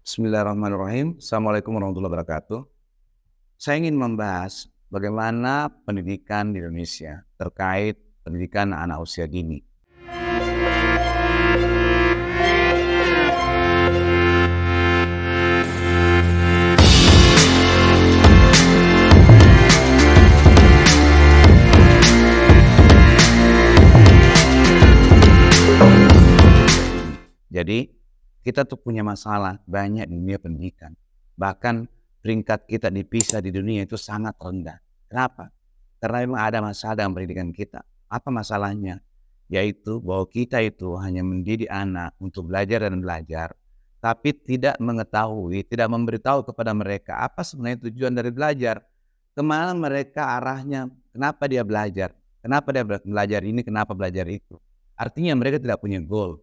Bismillahirrahmanirrahim. Assalamualaikum warahmatullahi wabarakatuh. Saya ingin membahas bagaimana pendidikan di Indonesia terkait pendidikan anak usia dini. Jadi, kita tuh punya masalah banyak di dunia pendidikan. Bahkan peringkat kita dipisah di dunia itu sangat rendah. Kenapa? Karena memang ada masalah dalam pendidikan kita. Apa masalahnya? Yaitu bahwa kita itu hanya mendidik anak untuk belajar dan belajar, tapi tidak mengetahui, tidak memberitahu kepada mereka apa sebenarnya tujuan dari belajar. Kemana mereka arahnya, kenapa dia belajar, kenapa dia belajar ini, kenapa belajar itu. Artinya mereka tidak punya goal.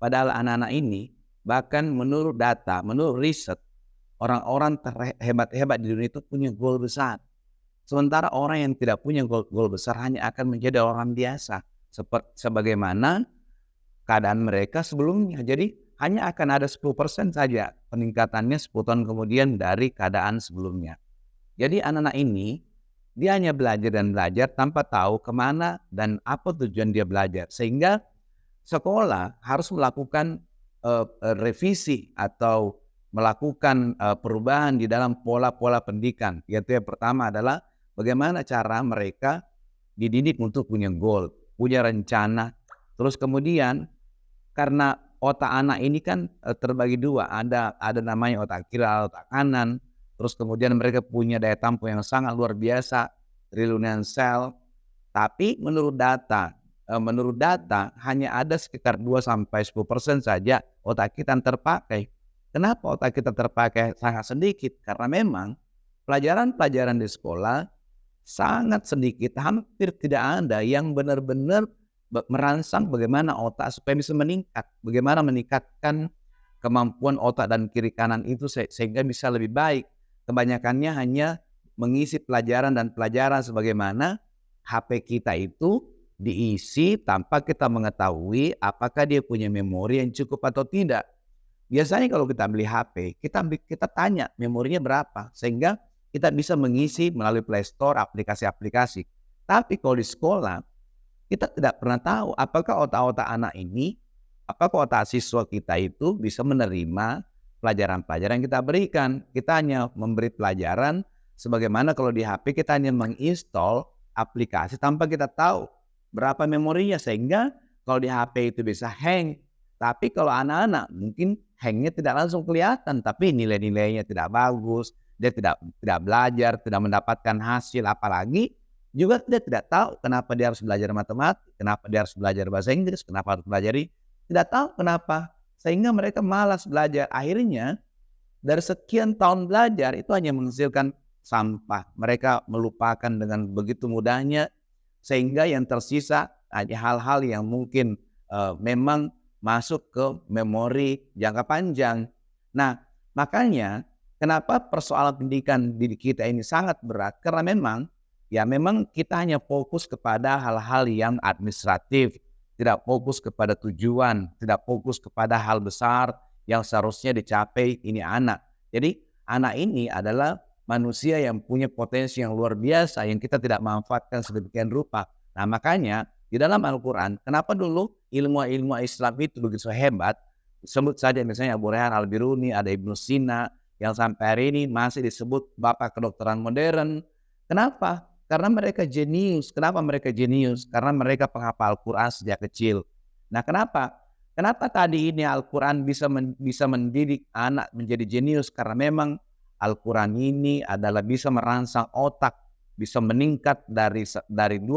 Padahal anak-anak ini, bahkan menurut data, menurut riset, orang-orang terhebat-hebat di dunia itu punya goal besar. Sementara orang yang tidak punya goal besar hanya akan menjadi orang biasa, sebagaimana keadaan mereka sebelumnya. Jadi hanya akan ada 10% saja peningkatannya 10 tahun kemudian dari keadaan sebelumnya. Jadi anak-anak ini, dia hanya belajar dan belajar tanpa tahu kemana dan apa tujuan dia belajar. Sehingga sekolah harus melakukan revisi atau melakukan perubahan di dalam pola-pola pendidikan. Yaitu yang pertama adalah bagaimana cara mereka dididik untuk punya goal, punya rencana. Terus kemudian karena otak anak ini kan terbagi dua, ada namanya otak kiri, otak kanan. Terus kemudian mereka punya daya tampung yang sangat luar biasa, triliunan sel. Tapi menurut data hanya ada sekitar 2-10% saja otak kita yang terpakai. Kenapa otak kita terpakai sangat sedikit? Karena memang pelajaran-pelajaran di sekolah sangat sedikit, hampir tidak ada yang benar-benar merangsang bagaimana otak supaya bisa meningkat, bagaimana meningkatkan kemampuan otak dan kiri kanan itu sehingga bisa lebih baik. Kebanyakannya hanya mengisi pelajaran dan pelajaran sebagaimana HP kita itu diisi tanpa kita mengetahui apakah dia punya memori yang cukup atau tidak. Biasanya kalau kita beli HP, kita tanya memorinya berapa sehingga kita bisa mengisi melalui Play Store aplikasi-aplikasi. Tapi kalau di sekolah, kita tidak pernah tahu apakah otak-otak anak ini, apakah otak siswa kita itu bisa menerima pelajaran-pelajaran yang kita berikan. Kita hanya memberi pelajaran sebagaimana kalau di HP kita hanya menginstall aplikasi tanpa kita tahu berapa memorinya, sehingga kalau di HP itu bisa hang. Tapi kalau anak-anak mungkin hangnya tidak langsung kelihatan, tapi nilai-nilainya tidak bagus, dia tidak belajar, tidak mendapatkan hasil, apalagi juga dia tidak tahu kenapa dia harus belajar matematik, kenapa dia harus belajar bahasa Inggris, kenapa harus belajar ini, tidak tahu kenapa, sehingga mereka malas belajar. Akhirnya dari sekian tahun belajar itu hanya menghasilkan sampah. Mereka melupakan dengan begitu mudahnya, sehingga yang tersisa hanya hal-hal yang mungkin memang masuk ke memori jangka panjang. Nah, makanya kenapa persoalan pendidikan di kita ini sangat berat, karena memang kita hanya fokus kepada hal-hal yang administratif, tidak fokus kepada tujuan, tidak fokus kepada hal besar yang seharusnya dicapai ini anak. Jadi anak ini adalah manusia yang punya potensi yang luar biasa yang kita tidak manfaatkan sedemikian rupa. Nah, makanya di dalam Al-Quran, kenapa dulu ilmu Islam itu begitu hebat? Sebut saja misalnya Abu Rayhan Al-Biruni, ada Ibnu Sina yang sampai hari ini masih disebut bapak kedokteran modern. Kenapa? Karena mereka jenius. Kenapa mereka jenius? Karena mereka penghafal Al-Quran sejak kecil. Nah, kenapa? Kenapa tadi ini Al-Quran bisa mendidik anak menjadi jenius? Karena memang Al-Quran ini adalah bisa merangsang otak, bisa meningkat dari 2%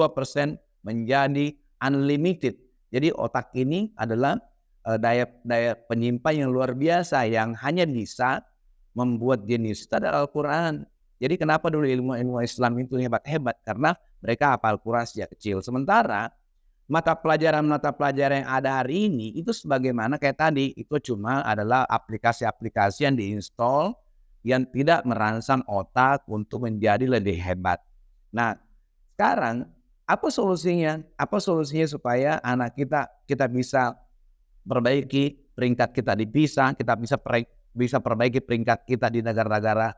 menjadi unlimited. Jadi otak ini adalah daya penyimpan yang luar biasa yang hanya bisa membuat jenius itu adalah Al-Quran. Jadi kenapa dulu ilmu Islam itu hebat-hebat? Karena mereka hafal Al-Quran sejak kecil. Sementara mata pelajaran yang ada hari ini itu sebagaimana kayak tadi, itu cuma adalah aplikasi-aplikasi yang diinstal yang tidak merangsang otak untuk menjadi lebih hebat. Nah, sekarang apa solusinya? Apa solusinya supaya anak kita bisa perbaiki peringkat kita di PISA, kita bisa perbaiki peringkat kita di negara-negara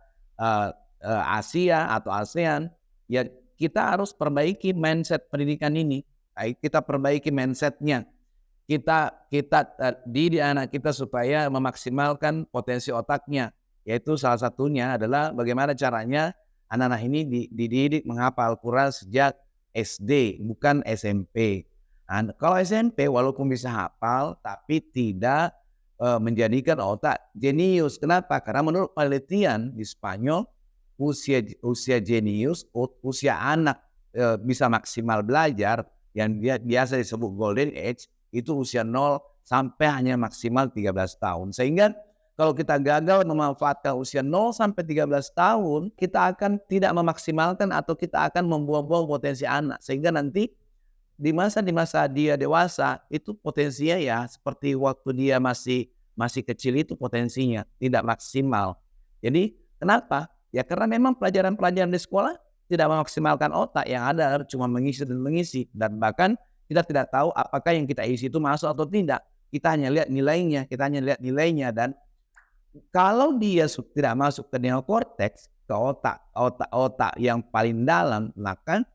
Asia atau ASEAN. Ya kita harus perbaiki mindset pendidikan ini. Kita perbaiki mindsetnya. Kita didik anak kita supaya memaksimalkan potensi otaknya. Yaitu salah satunya adalah bagaimana caranya anak-anak ini dididik menghafal Al-Quran sejak SD, bukan SMP. Nah, kalau SMP walaupun bisa hafal, tapi tidak menjadikan otak jenius. Kenapa? Karena menurut penelitian di Spanyol, usia jenius, usia anak bisa maksimal belajar, yang dia biasa disebut golden age, itu usia 0 sampai hanya maksimal 13 tahun. Sehingga kalau kita gagal memanfaatkan usia 0 sampai 13 tahun, kita akan tidak memaksimalkan atau kita akan membuang-buang potensi anak. Sehingga nanti di masa dia dewasa, itu potensinya ya seperti waktu dia masih kecil, itu potensinya tidak maksimal. Jadi kenapa? Ya karena memang pelajaran-pelajaran di sekolah tidak memaksimalkan otak, yang ada cuma mengisi dan mengisi. Dan bahkan kita tidak tahu apakah yang kita isi itu masuk atau tidak. Kita hanya lihat nilainya, dan kalau dia tidak masuk ke neokortex, ke otak yang paling dalam, maka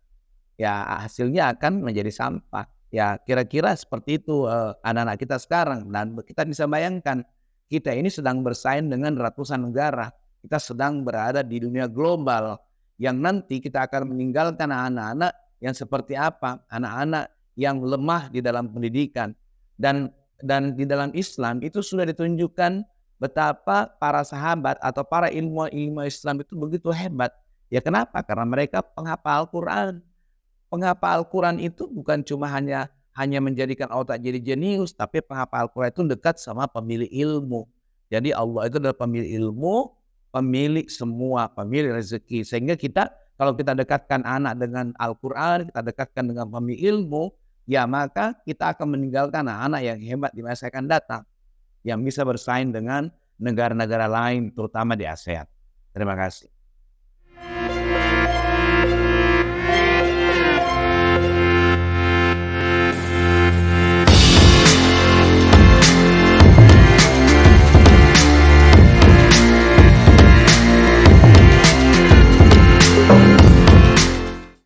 ya hasilnya akan menjadi sampah. Ya kira-kira seperti itu anak-anak kita sekarang. Dan kita bisa bayangkan, kita ini sedang bersaing dengan ratusan negara. Kita sedang berada di dunia global, yang nanti kita akan meninggalkan anak-anak yang seperti apa? Anak-anak yang lemah di dalam pendidikan. Dan di dalam Islam itu sudah ditunjukkan betapa para sahabat atau para ilmuwan Islam itu begitu hebat. Ya kenapa? Karena mereka penghafal Al-Quran. Penghafal Al-Quran itu bukan cuma hanya menjadikan otak jadi jenius, tapi penghafal Al-Quran itu dekat sama pemilik ilmu. Jadi Allah itu adalah pemilik ilmu, pemilik semua, pemilik rezeki. Sehingga kalau kita dekatkan anak dengan Al-Quran, kita dekatkan dengan pemilik ilmu, ya maka kita akan meninggalkan anak-anak yang hebat di masa akan datang, yang bisa bersaing dengan negara-negara lain, terutama di ASEAN. Terima kasih.